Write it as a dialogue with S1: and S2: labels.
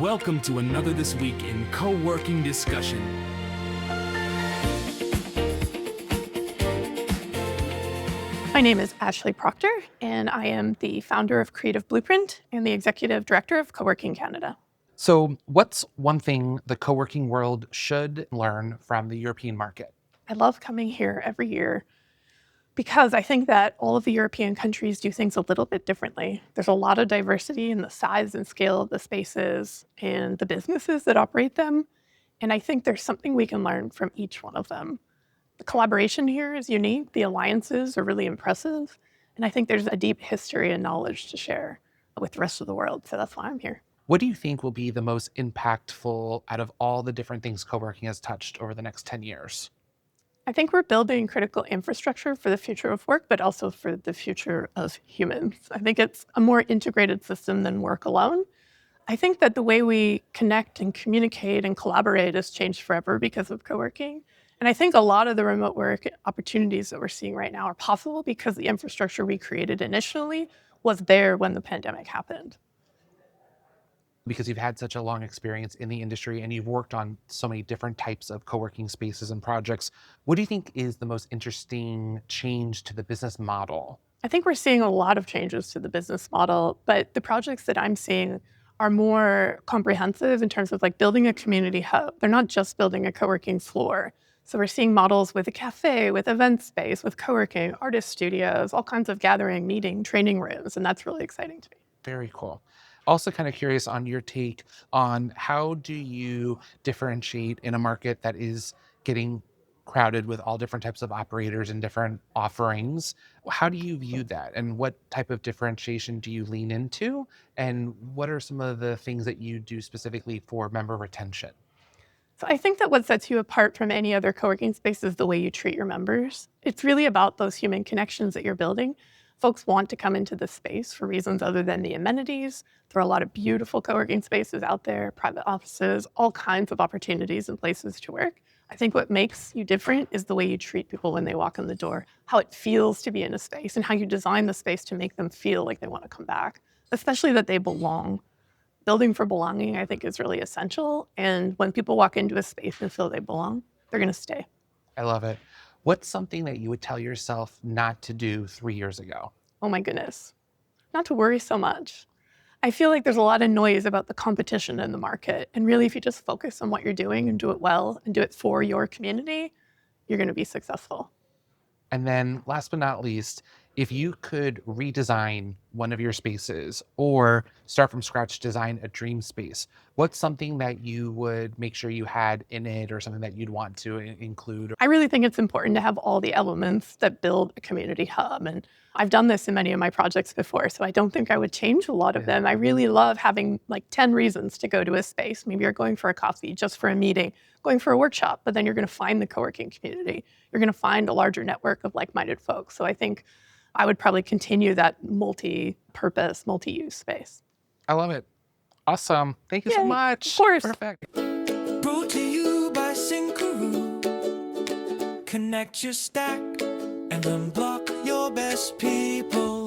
S1: Welcome to another This Week in Coworking Discussion.
S2: My name is Ashley Proctor, and I am the founder of Creative Blueprint and the executive director of Coworking Canada.
S3: So what's one thing the co-working world should learn from the European market?
S2: I love coming here every year because I think that all of the European countries do things a little bit differently. There's a lot of diversity in the size and scale of the spaces and the businesses that operate them. And I think there's something we can learn from each one of them. The collaboration here is unique. The alliances are really impressive. And I think there's a deep history and knowledge to share with the rest of the world. So that's why I'm here.
S3: What do you think will be the most impactful out of all the different things co-working has touched over the next 10 years?
S2: I think we're building critical infrastructure for the future of work, but also for the future of humans. I think it's a more integrated system than work alone. I think that the way we connect and communicate and collaborate has changed forever because of co-working. And I think a lot of the remote work opportunities that we're seeing right now are possible because the infrastructure we created initially was there when the pandemic happened.
S3: Because you've had such a long experience in the industry and you've worked on so many different types of co-working spaces and projects, what do you think is the most interesting change to the business model?
S2: I think we're seeing a lot of changes to the business model, but the projects that I'm seeing are more comprehensive in terms of like building a community hub. They're not just building a co-working floor. So we're seeing models with a cafe, with event space, with co-working, artist studios, all kinds of gathering, meeting, training rooms, and that's really exciting to me.
S3: Very cool. Also kind of curious on your take on how do you differentiate in a market that is getting crowded with all different types of operators and different offerings? How do you view that? And what type of differentiation do you lean into? And what are some of the things that you do specifically for member retention?
S2: So I think that what sets you apart from any other co-working space is the way you treat your members. It's really about those human connections that you're building. Folks want to come into this space for reasons other than the amenities. There are a lot of beautiful co-working spaces out there, private offices, all kinds of opportunities and places to work. I think what makes you different is the way you treat people when they walk in the door, how it feels to be in a space, and how you design the space to make them feel like they want to come back, especially that they belong. Building for belonging, I think, is really essential. And when people walk into a space and feel they belong, they're going to stay.
S3: I love it. What's something that you would tell yourself not to do 3 years ago?
S2: Oh my goodness, not to worry so much. I feel like there's a lot of noise about the competition in the market. And really, if you just focus on what you're doing and do it well and do it for your community, you're going to be successful.
S3: And then last but not least, if you could redesign one of your spaces or start from scratch, design a dream space, what's something that you would make sure you had in it or something that you'd want to include?
S2: I really think it's important to have all the elements that build a community hub. And I've done this in many of my projects before, so I don't think I would change a lot of them. I really love having like 10 reasons to go to a space. Maybe you're going for a coffee, just for a meeting, going for a workshop, but then you're going to find the co-working community. You're going to find a larger network of like-minded folks. So I think I would probably continue that multi-purpose, multi-use space.
S3: I love it. Awesome. Thank you so
S2: Yay.
S3: much.
S2: Of course.
S3: Perfect.
S4: Brought to you by Syncaroo. Connect your stack and unblock your best people.